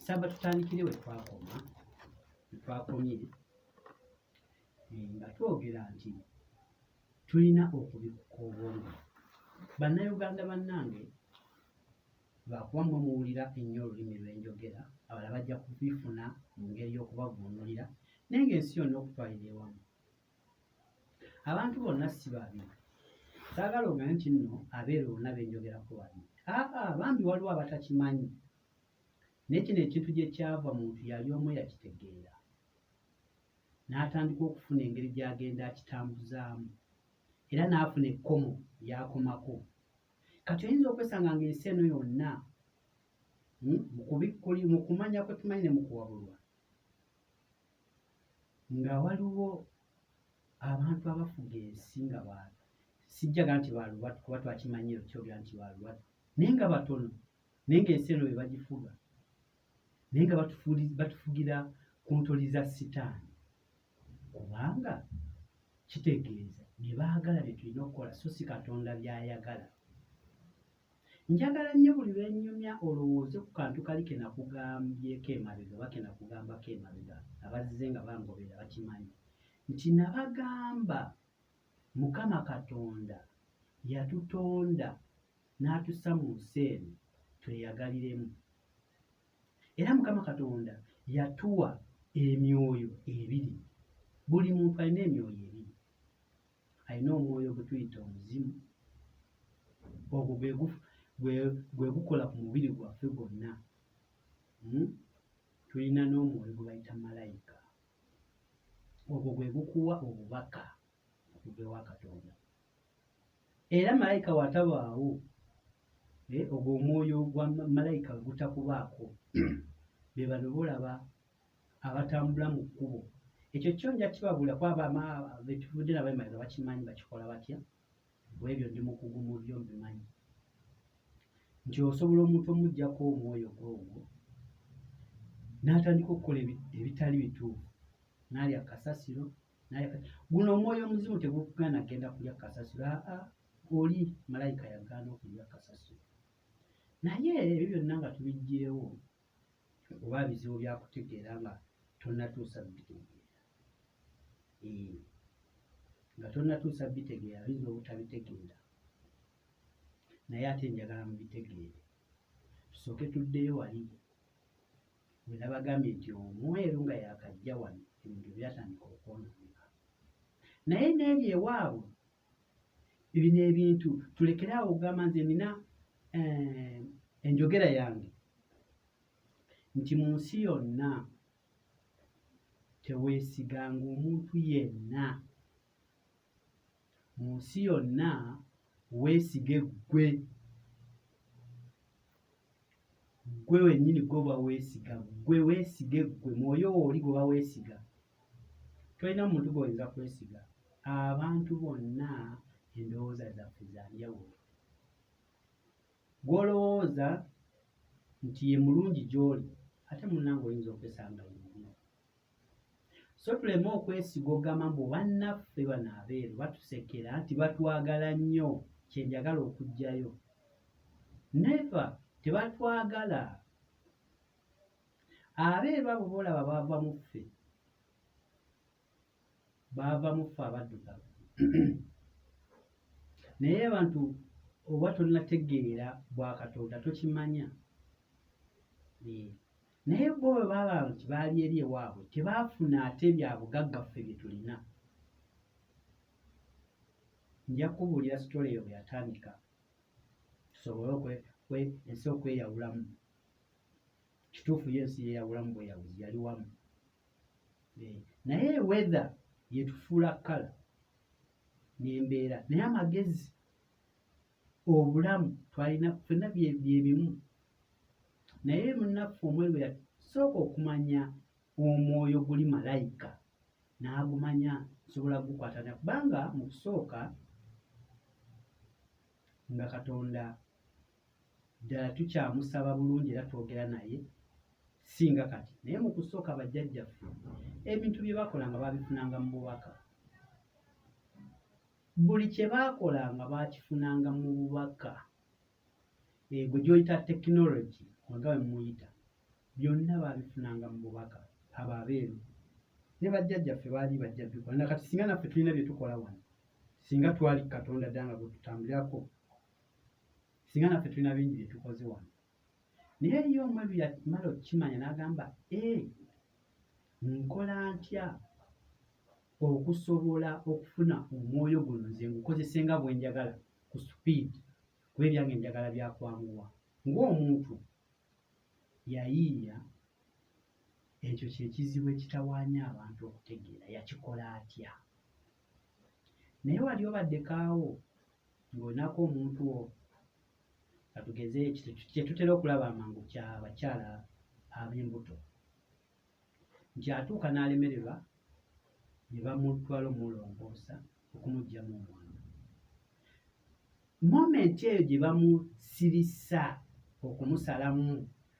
saba tutandikire we twakomye nga twogera nti tulina okubikuka obwongo. Bannayuganda bannange, lwakuba mmwe muwulira ennyo olulimi lw'enjogera, abalala bajja kubifuna mu ngeri y'okubavuunulira naye ng'ensi yonna okutwalira ewamu. Abantu bonna si babi. Saagala ogambe nti nno abeera bonna benjogerako babi. Bambi waliwo abatakimanyi. Naye kino ekintu gye kyava muntu yali omu yakitegeera n'atandika okufuna engeri gy'agenda akitambuzaamu era n'afuna ekkomo ly'akomako. Kati oyinza okwesanga ng'ensi eno yonna mu kumanya kwe tumanyi ne mu kuwabulwa nga waliwo abantu abafuga ensi nga sijjaga nti baalubatu kuba twakimanyiro kyogera nti baalubatu, naye nga batono, naye ng'ensi eno be bagifuga, naye nga batufugira ku ntoli za sitaani, kubanga kitegeeza bye baagala bye tulina okukola so si Katonda by'ayagala. Njagala nnyo buli lwennyumya olowooze ku kantu kali ke nakugambyeko emabega oba ke nakugambako emabega, abazze nga bangobera bakimanyi nti nabagamba Mukama Katonda yatutonda n'atussa mu nsi eno tweyagaliremu. Era Mukama Katonda yatuwa emyoyo ebiri. Buli muntu alina emyoyo ebiri. Alina omwoyo gwe tuyita omuzimu, ogwo gwe gukola ku mubiri gwaffe gwonna. Tulina n'omwoyo gwe bayita malayika, ogwo gwe gukuwa obubaka okuva ewa Katonda. Era malayika bw'atabaawo, ogwo omwoyo gwa malayika gwe gutakubaako, be bano bolaba abatambula mu kkubo. Ekyo kyo nja kibabula kuba betuvudde nabo emabega bakimanyi bakikola batya. Bwebyo ndi mukugu mu byo mbimanyi nti osobola omuntu omuggyako omwoyo gw'ogwo n'atandika okukola ebitali bituufu, n'alya kasasiro. Guno omwoyo omuzimu tegukugaana genda kulya kasasiro, oli malayika yagaana okulya kasasiro. Naye ebyo byonna nga tubiggyeewo oba bizibu byakutegeera nga tonnatuusa bitegeera. Nga tonnatuusa bitegeera oyinza obutabitegeera, naye ate njagala mubitegeere. Tusooke tuddeyo wali bwe nabagambye nti omweru nga yakajja wano ebintu byatandika okwonooneka. Naye n'ebyo ewaabwe bino ebintu tulekere awo okugamba nze nina enjogera yange nti mu nsi yonna teweesiganga omuntu yenna. Mu nsi yonna weesige ggwe. Ggwe wennyini gw'oba weesiga, ggwe weesige ggwe. Mwoyo wo oli gwe weesiga. Tolina muntu gw'oyinza kwesiga. Abantu bonna endowooza zaffe za njawulo. Gw'olowooza nti ye mulungi gy'oli ate munnange oyinza okwesanga ye mubi. So tuleme okwesiga ogamba mbu bannaffe bano abeeru batusekera nti batwagala nnyo, kyenjagala okuggyayo. Never, tebatwagala. Abeeru abo boolaba baava mu ffe, baava mu ffe abaddugavu. Naye abantu oba tonnategeera bwa Katonda tokimanya. Naye bo bwe baba nti baali eri ewaabwe tebaafuna ate bya bugagga ffe bye tulina. Nja kubuulira sitole eyo bwe yatandika tusobole ensi okweyawulamu. Kituufu yensi yeeyawulamu bweyawuzi yali wamu. Naye weather yetufuula kkala n'embeera, naye amagezi, obulamu twalina ffenna bye bimu. Naye munnaffe omweru yasooka okumanya omwoyo guli malayika n'agumanya, nsobola gukwatana kubanga mu kusooka nga Katonda ddala tukyamusaba bulungi era twogera naye singa kati. Naye mu kusooka bajjajjaffe ebintu bye bakolanga baabifunanga mu bubaka. Buli kye baakolanga baakifunanga mu bubaka. Gwe gy'oyita tekinologi nga bwe muyita, byonna baabifunanga mu bubaka abo abeeru ne bajjajjaffe baali bajja bikola na kati singa naffe tulina bye tukola wano singa twali Katonda ddanga bwe tutambulirako singa naffe tulina bingi bye tukoze wano naye eriyo omweru yamala okukimanya n'agamba nkola ntya okusobola okufuna omwoyo guno nze ngukozese nga bwe njagala ku supiidi kuba ebyange njagala byakwanguwa ng'omuntu yayiiya ekyo kyekizibu ekitawaanya abantu okutegeera yakikola atya naye wali obaddekaawo ng'olinako omuntu wo katugeze kyetutera okulaba amangu abakyala ab'embuto nti atuuka n'alemererwa ne bamutwala omulongoosa okumuggyamu omwana momenti eyo gye bamusirisa okumusalamu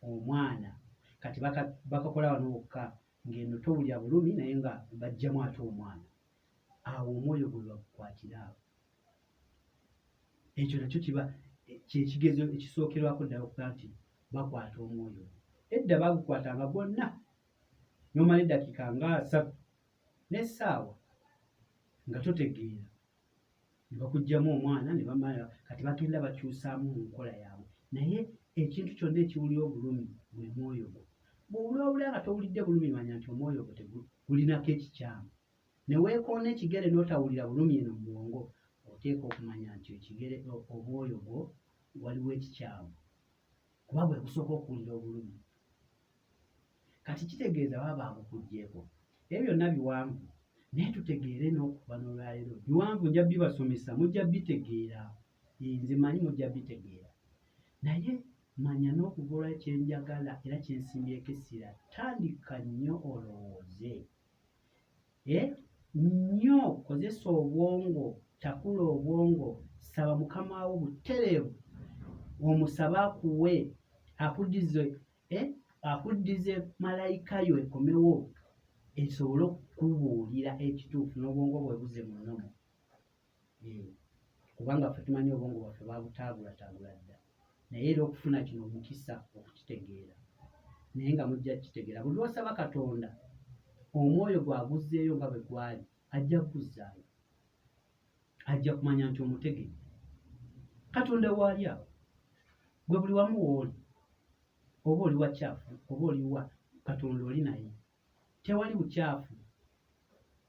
omwana kati bakakola wano wokka ng'eno towulya bulumi naye nga bajjamu ate omwana awo omwoyo gwe bagukwatira awo ekyo nakyo kiba kyekigezo ekisookerwako ddala okuga nti bakwata omwoyo edda bagukwatanga gwonna n'omala eddakiika nga 3 n'essaawa nga totegeera ne bakuggyamu omwana ne bamala kati bagenda bakyusaamu mu nkola yaabwe naye ekintu kyonna ekiwulira obulumi bwe mwoyo gwo bw'owulawula nga towulidde bulumi manya nti omwoyo gwo tegulinako ekikyamu ne weekoona ekigere n'otawulira bulumi eno mu bwongo oteeka okumanya nti ekigere omwoyo gwo waliwo ekikyamu kuba bwe gusooka okuwulira obulumi kati kitegeeza baba bagukuggyeeko ebyo byonna biwanvu naye tutegeere n'okuva n'olwaleero biwanvu nja bibasomesa mujja bitegeera nze manyi mujja bitegeera naye manya n'okuva olwa kyenjagala era kyensimbyeko essira tandika nnyo olowooze nnyo kozesa obwongo takula obwongo saba mukama wo butereevu omusabe akuwe akuddize malayika yo ekomewo esobole okukubuulira ekituufu n'obwongo bwe buze mu nnomo kubanga ffe tumanyi obwongo bwaffe babutaagulataagula dda naye era okufuna kino omukisa okukitegeera naye nga mujja kitegeera buli lwosaba Katonda omwoyo gwaguzzeeyo nga bwe gwali ajja kuguzzaayo ajja kumanya nti omutegedde Katonda waali awo gwe buli wamu wooli oba oli wakyafu oba oliwa Katonda oli naye tewali bukyafu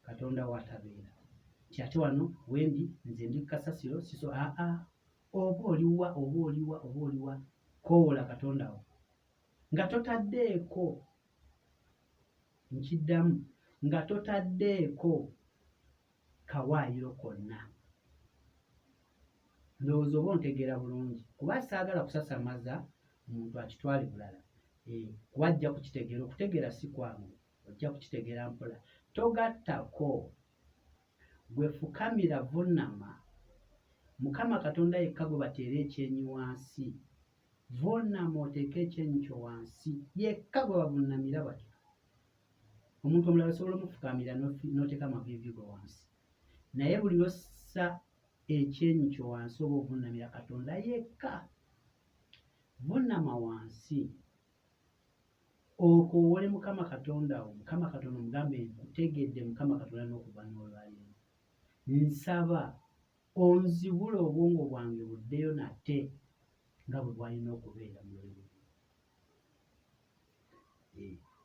Katonda watabeera nti ate wano wendi nze ndi kasasiro siso oba oliwa koola Katonda wo nga totaddeeko nkiddamu nga totaddeeko kawaayiro konna ndowooza oba ontegeera bulungi kuba saagala kusasamaza omuntu akitwale bulala kuba ajja kukitegeera okutegeera si kwangu ojja kukitegeera mpola togattako gwe fukamira vuunama Mukama Katonda yekka gwe bateera ekyenyi wansi vuunama oteeke ekyenyi kyo wansi yekka gwe bavuunamira batyo omuntu omulala osobola omufukamira n'oteeka amaviivi go wansi naye buli lwossa ekyenyi kyo wansi oba ovuunamira Katonda yekka vuunama wansi okoowole Mukama Katonda wo Mukama Katonda omugambe nkutegedde Mukama Katonda n'okuva n'olwaleero nsaba onzibule obwongo bwange buddeyo nate nga bwe bwalina okubeera mu lwaleero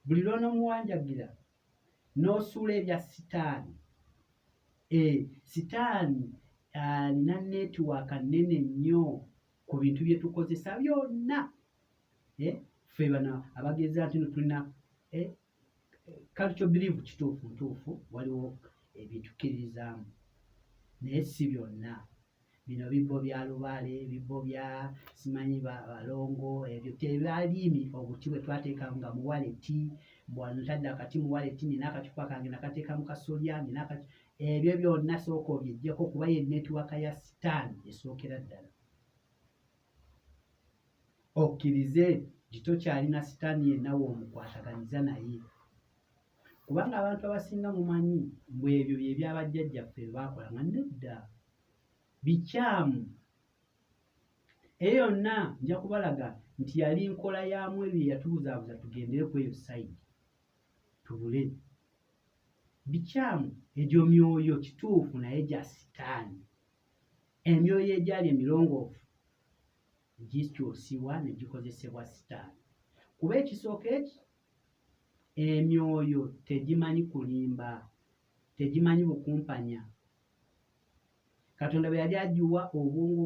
buli lw'onoomuwanjagira n'osuula ebya sitaani sitaani alina netiwaaka nnene nnyo ku bintu bye tukozesa byonna ffe bano abageza nti tulina cultural belief kituufu ntuufu waliwo ebitukkiririzaamu naye si byonna bino bibbo bya lubaale ebibbo bya simanyi balongo ebyo tebaliimi obuti bwe twateekamu nga mu waleti bwantadde akati mu waleti nina akacupa kange nakateeka mu kasolya ebyo byonna sooka obyeggyeko kuba ye netiwaka ya sitaani esookera ddala okkirize gitokyalina sitaani yenna w'omukwataganiza naye kubanga abantu abasinga mumanyi mbwe ebyo bye byabajjajjaffe baakolanga nedda bikyamu eyo yonna nja kubalaga nti yali nkola yamu ebyo yatubuzaabuza tugendere ku eyo sayidi tubule bikyamu egyo myoyo kituufu naye gya sitaani emyoyo egyali emirongoofu gikyusibwa ne gikozesebwa sitaani kuba ekisooka eki emyoyo tegimanyi kulimba tegimanyi bukumpanya Katonda bwe yali agiwa obwongo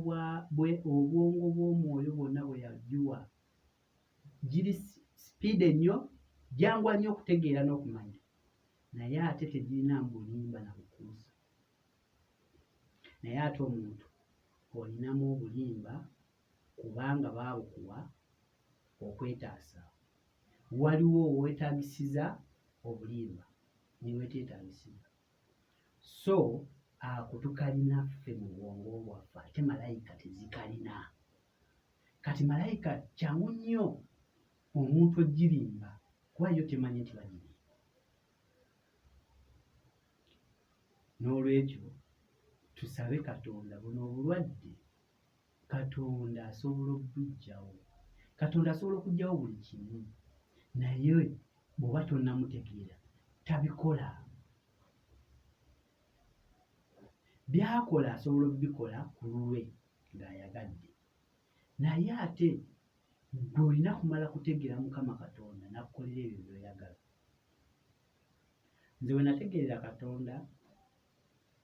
bw'omwoyo bwonna bwe yagiwa giri sipiidi ennyo jangwa nnyo okutegeera n'okumanya naye ate tegirina bulimba na bukuusa naye ate omuntu olinamu obulimba kubanga baabukuwa okwetaasa waliwo oweetaagisiza obulimba niweeteetaagisiza so ako tukalina ffe mu bwongo bwaffe ate malayika tezikalina kati malayika kyangu nnyo omuntu ogirimba kuba yo temanyi nti bagirimba n'olwekyo tusabe Katonda buno obulwadde Katonda asobola okubuggyawo Katonda asobola okuggyawo buli kimu naye bw'oba tonnamutegeera tabikola byakola asobola okubikola ku lulwe ng'ayagadde naye ate gwe olina kumala kutegeera Mukama Katonda n'akukolera ebyo by'oyagala nze we nategeerera Katonda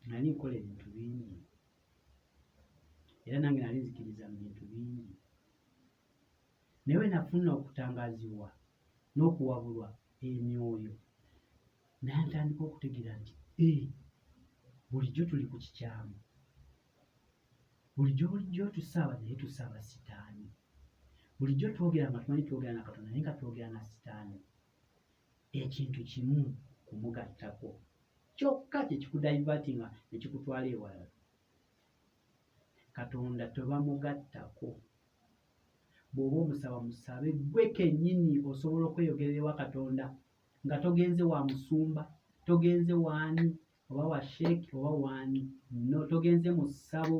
nali nkola ebintu bingi era nange nali nzikiriza mu bintu bingi naye we nafuna okutangaazibwa n'okuwabulwa emyoyo naye ntandika okutegeera nti bulijjo tuli ku kikyamu bulijjo tusaaba naye tusaaba sitaani bulijjo twogera nga tumanyi twogera na Katonda naye nga twogera na sitaani ekintu kimu kumugattako kyokka kyekikudaivatinga ne kikutwala ewala Katonda tebamugattako bw'oba omusaba musabe gwe kennyini osobola okweyogerera ewa Katonda nga togenze wa musumba togenze waani oba wa sheeki oba waani no togenze mu ssabo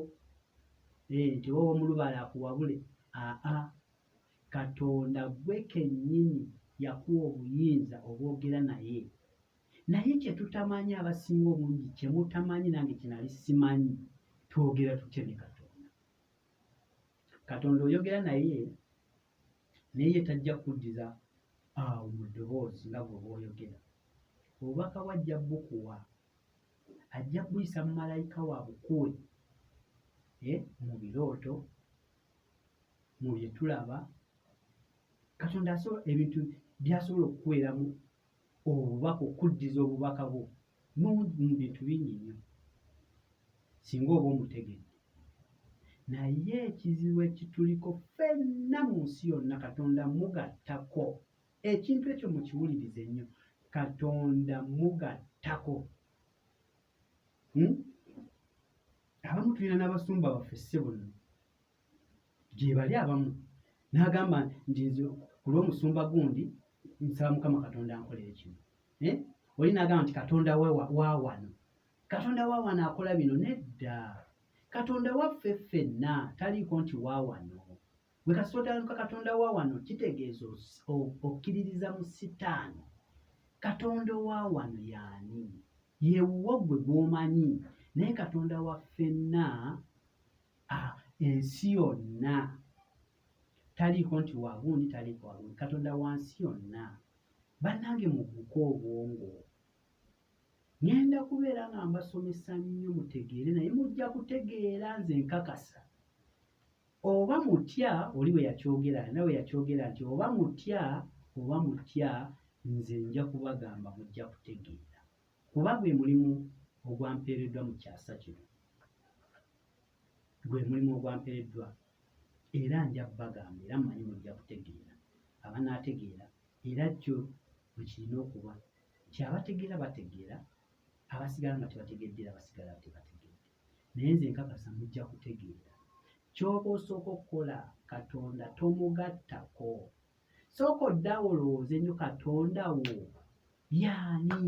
nti oba omulubala akuwabule Katonda gwe kennyini yakuwa obuyinza obwogera naye kye tutamanyi abasinga obungi kye mutamanyi nange kye nali simanyi twogera tutya ne Katonda oyogera naye ye tajja kuddiza awo mu ddoboozi nga bwe bw'oyogera obubaka bw'ajja bukuwa ajja buyisa mu malayika wa bukuwe mu birooto mu bye tulaba Katonda ebintu by'asobola okukuweeramu obubaka okuddiza obubaka bwo mu bintu bingi nnyo singa oba omutegedde naye ekizibu ekituliko ffenna mu nsi yonna Katonda mugattako ekintu ekyo mukiwulirize nnyo Katonda mugattako abamu tulina n'abasumba baffe ssebo gye bali abamu n'agamba nti nze ku lw'omusumba gundi nsaba Mukama Katonda ankolere kino oli n'agamba nti Katonda wa wano Katonda wa wano akola bino nedda Katonda waffe ffenna taliiko nti wa wano bwe kasootaluka Katonda wa wano kitegeeza okkiririza mu sitaani Katonda wa wano y'ani yeewuwo gwe gw'omanyi naye Katonda wa ffenna ensi yonna taliiko nti wagundi taliiko wagundi Katonda wa nsi yonna bannange mubuke obwongo ngenda kubeera nga mbasomesa nnyo mutegeere naye mujja kutegeera nze nkakasa oba mutya oli bwe yakyogera nawe yakyogera nti oba mutya nze nja kubagamba mujja kutegeera kuba gwe mulimu ogwampeereddwa mu kyasa kino gwe mulimu ogwampeereddwa era nja kubagamba era mmanyi mujja kutegeera abanaategeera era kyo bwe kirina okuba nti abategeera bategeera abasigala nga tebategedde era basigala tebategedde naye nze nkakasa mujja kutegeera ky'oba osooka okukola Katonda tomugattako sooka oddawo olowooze nnyo Katonda wo y'ani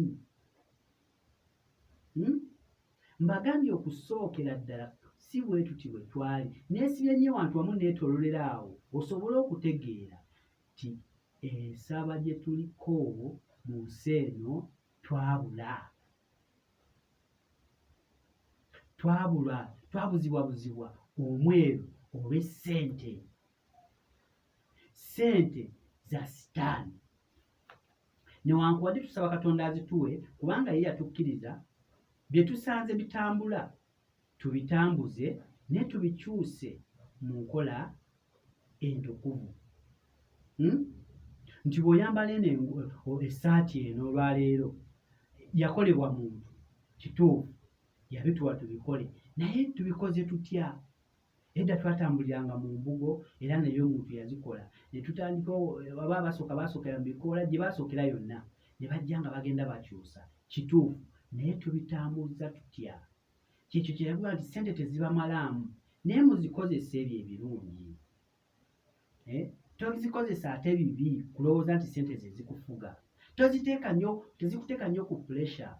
mbagambye okusookera ddala si bwe tuti bwe twali. Neesibye nnyo wantu wamu neetoololera awo osobole okutegeera ti ensaba gye tuliko mu nsi eno twabuzibwabuzibwa omweru oba ssente za sitaani. Newankubadde tusaba Katonda azituwe kubanga ye yatukkiriza, bye tusanze bitambula tubitambuze ne tubikyuse mu nkola entukuvu. Nti bw'oyambala essaati eno olwaleero yakolebwa muntu, kituufu yabituwa tubikole, naye tubikoze tutya? Edda twatambuliranga mu mbugo era naye omuntu yazikola, ne tutandika baba basookera mu bikoola gye baasookera yonna ne bajja nga bagenda bakyusa, kituufu, naye tubitambuza tutya? Kyekyo kye yavuga nti ssente tezibamalaamu, naye muzikozesa ebyo ebirungi. Tozikozesa ate bibi kulowooza nti ssente ze zikufuga. Tezikuteeka nnyo ku pressure.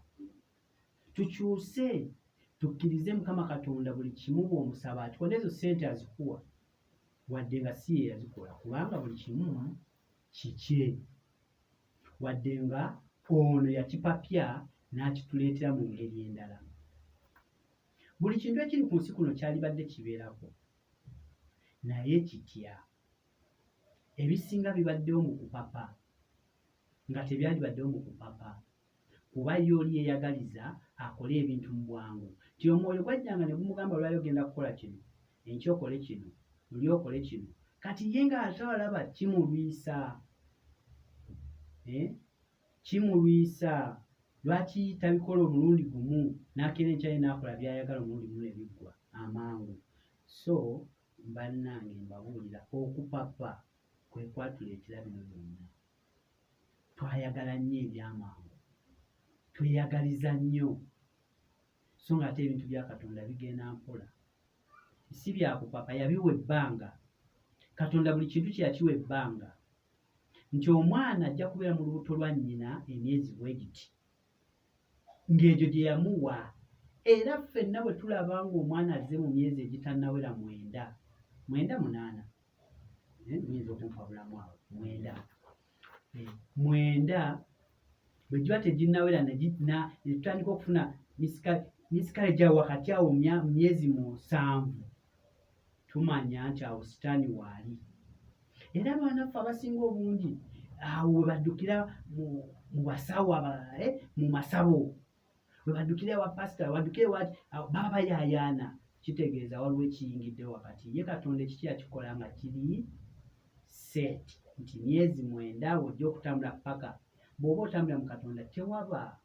Tukyuse tukkirize Mukama Katonda buli kimu bw'omusaba akikola, ezo ssente azikuwa wadde nga si ye yazikola, kubanga buli kimu kikye, wadde nga ono yakipapya n'akituleetera mu ngeri endala. Buli kintu ekiri ku nsi kuno kyalibadde kibeerako, naye kitya. Ebisinga bibaddewo mu kupapa nga tebyalibaddewo mu kupapa, kuba ye oli yeeyagaliza akole ebintu mu bwangu. Ti omwoyo gwajjanga ne gumugamba lwali ogenda kukola kino, enkya okole kino, luli okole kino, kati ye ng'ate alaba kimulwisa. Kimulwisa. Lwaki tabikola omulundi gumu n'akeera enkya ye n'akola by'ayagala omulundi gumu ne biggwa amangu? So bannange mbabuulira, okupapa kwe kwatuleetera bino byonna. Twayagala nnyo ebyamangu, tweyagaliza nnyo, so nga ate ebintu bya Katonda bigenda mpola. Si byakupapa, yabiwa ebbanga. Katonda buli kintu kye yakiwa ebbanga, nti omwana ajja kubeera mu lubuto lwa nnyina emyezi bwe giti, ng'egyo gye yamuwa. Era ffenna bwe tulaba ng'omwana azze mu myezi egitannawera 9 muyinza okunfa bulamu awo 9 bwe giba teginnawera ne tutandika okufuna misikale gya wakati awo mu myezi 7, tumanya nti awo sitaani waali. Era abaana ffe abasinga obungi awo we baddukira mu basawo, mu masabo, we baddukira ewa pasita, we baddukira ewaki, baba bayaayaana. Kitegeeza waliwo ekiyingiddewo wakati. Ye Katonda ekiki yakikola nga kiri set, nti myezi 9 ojja okutambula paka. Bw'oba otambula mu Katonda tewaba.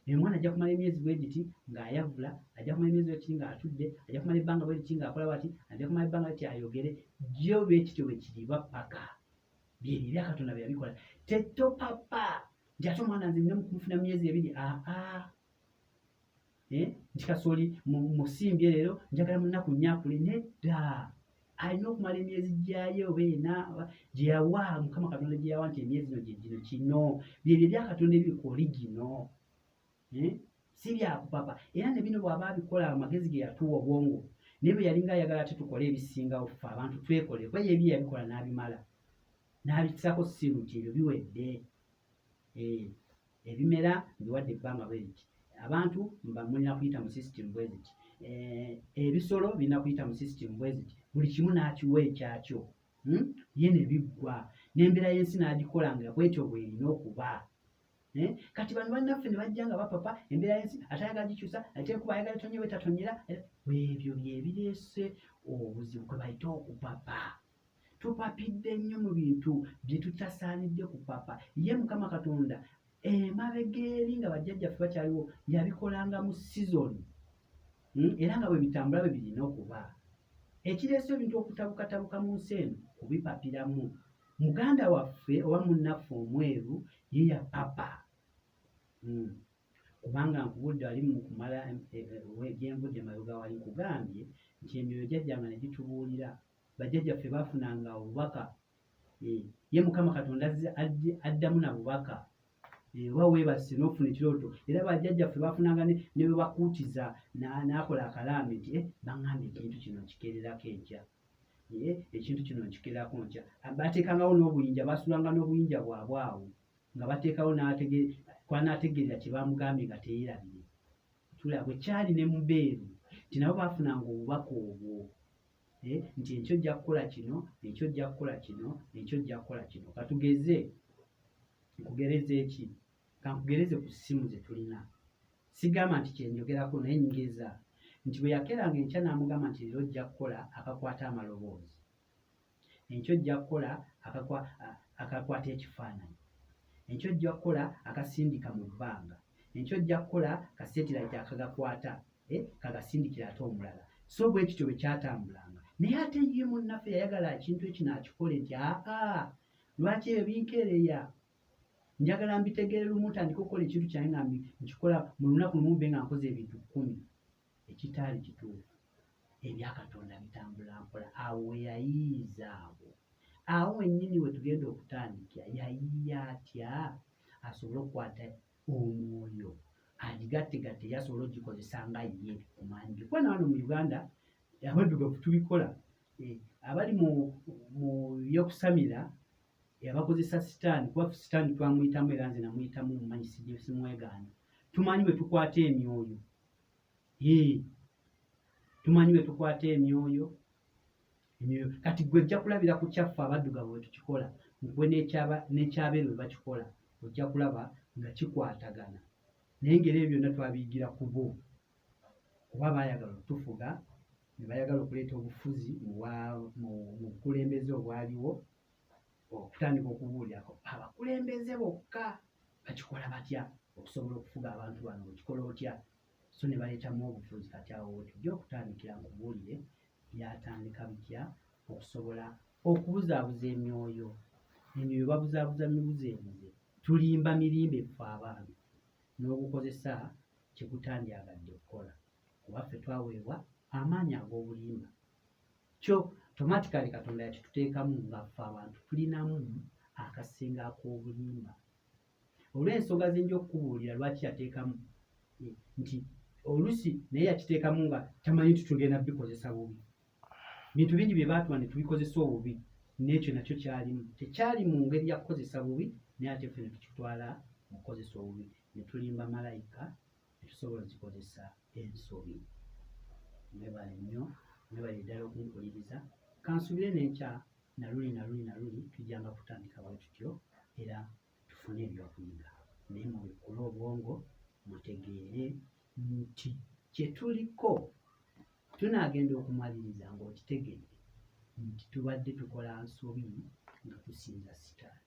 Omwana ajja kumala emyezi bwe giti ng'ayavula, ajja kumala emyezi bwe giti ng'atudde, ajja kumala ebbanga bwe giti ng'akola bw'ati, ajja kumala ebbanga bwe giti ayogere. Gyo bwe kityo bwe kiriba paka. Byebyo ebya Katonda bye yabikola. Tetopapa nti ate omwana nze nnina kumufuna mu myezi 2. Nti kasooli musimbye leero njagala mu nnaku 4 akule. Nedda, alina okumala emyezi gyayo oba 4 gye yawa Mukama Katonda, gye yawa nti emyezi ino gye gino kino. Byebyo ebya Katonda ebiri ku oligino, si byakupapa. Era ne bino bw'aba abikola amagezi ge yatuwa obwongo, naye bwe yalinga ayagala ate tukole ebisingawo ffe abantu twekole, kuba ye ebyo yabikola n'abimala n'abikisako siru nti ebyo biwedde. Ebimera mbiwadde ebbanga bwe liti. Abantu mulina kuyita mu sisitimu bwe ziti. Ebisolo birina kuyita mu sisitimu bwe ziti. Buli kimu n'akiwa ekyakyo. Ye ne biggwa, n'embeera y'ensi n'agikola nga bwetyo bw'erina okuba. Kati bano bannaffe ne bajja nga bapapa embeera y'ensi, atayagala gikyusa, ate enkuba ayagala etonye bwetatonyera. Ebyo bye bireese obuzibu, kwe bayita okupapa. Tupapidde nnyo mu bintu bye tutasaanidde kupapa. Ye Mukama Katonda emabega eri nga bajjajjaffe bakyaliwo yabikolanga mu sizoni, era nga bwe bitambula bwe birina okuba. Ekireese ebintu okutabukatabuka mu nsi eno kubipapiramu. Muganda waffe oba munnaffe omweru ye yapapa. Kubanga nkubudde wali mu kumala gyenvudde emabega wali nkugambye nti emyoyo gyajjanga ne gitubuulira. Bajjajjaffe baafunanga obubaka, ye Mukama Katonda addamu na bubaka. oba weebase n'ofuna ekirooto era bajjajjaffe bafunanga ne bwe bakuutiza n'akola akalaame nti baŋŋambye ekintu kino nkikererako enkya ekintu kino nkikererako nkya bateekangawo n'obuyinja basulanga n'obuyinja bwabwe awo nga bateekawo kwanaategeerera kye bamugambye nga teyeerabire tulaba bwe kyali ne mu Bbeeru nti nabo baafunanga obubaka obwo nti enkyo ojja kukola kino enkyo ojja kukola kino enkyo ojja kukola kino katugeze nkugereze ki kankugereze ku ssimu ze tulina sigamba nti kyenjogerako naye nyigeza nti bwe yakeranga enkya n'amugamba nti leero ojja kukola akakwata amaloboozi enkyo ojja kukola akakwata ekifaananyi enkyo ojja kukola akasindika mu bbanga enkyo ojja kukola kasetirayiti akagakwata kagasindikira ate omulala so bwe kityo bwe kyatambulanga naye ate ye munnaffe yayagala ekintu ekyo naakikole nti lwaki ebyo binkeereya njagala mbitegeere lumu ntandika okukola ekintu kyange nga nkikola mu lunaku lumu mbe nga nkoze ebintu 10 ekitaali kituufu ebya Katonda bitambula mpola awo we yayiiza awo wennyini we tugenda okutandikira yayiiya atya asobole okukwata omwoyo agigattegatte yasobola ogikozesa nga ye kumanyi kuba na wano mu Uganda abaddugavu tubikola abali mu byokusamira abakozesa sitaani kuba sitaani twamuyitamu era nze namuyitamu mumanyi simwegaana tumanyi bwe tukwata emyoyo tumanyi bwe tukwata emyoyo kati gwe ojja kulabira ku kyaffe abaddugavu bwe tukikola nkwe n'ekyabeeru bwe bakikola ojja kulaba nga kikwatagana naye ngeri ebyo byonna twabiyigira ku bo kuba baayagala okutufuga ne bayagala okuleeta obufuzi mu bukulembeze obwaliwo okutandika okubuulirako abakulembeze bokka bakikola batya okusobola okufuga abantu bano okikola otya so ne baleetamu obufuzi kati awo tujja okutandikira nkubuulire byatandika bitya okusobola okubuzaabuza emyoyo babuzaabuza mibuzeebuze tulimba mirimbe ffe abantu n'obukozesa kye gutandyagadde okukola kuba ffe twaweebwa amaanyi ag'obulimba kyo automatically Katonda yakituteekamu nga ffe abantu tulinamu akasenga ak'obulimba olw'ensonga ze nja okukubuulira lwaki yateekamu nti oluusi naye yakiteekamu nga tamanyi nti tugenda bikozesa bubi bintu bingi bye baatuwa ne tubikozesa obubi n'ekyo nakyo kyalimu tekyali mu ngeri ya kukozesa bubi naye ate ffe ne tukitwala mu kukozesa obubi ne tulimba malayika ne tusobola ozikozesa ensobi mwebale nnyo mwebale ddala okumpuliriza kansubire n'enkya naluli tujjanga kutandika bwe tutyo era tufune ebyokuyiga naye mubikkule obwongo mutegeere nti kye tuliko tunaagenda okumaliriza ng'okitegeere nti tubadde tukola nsobi nga tusinza sitaani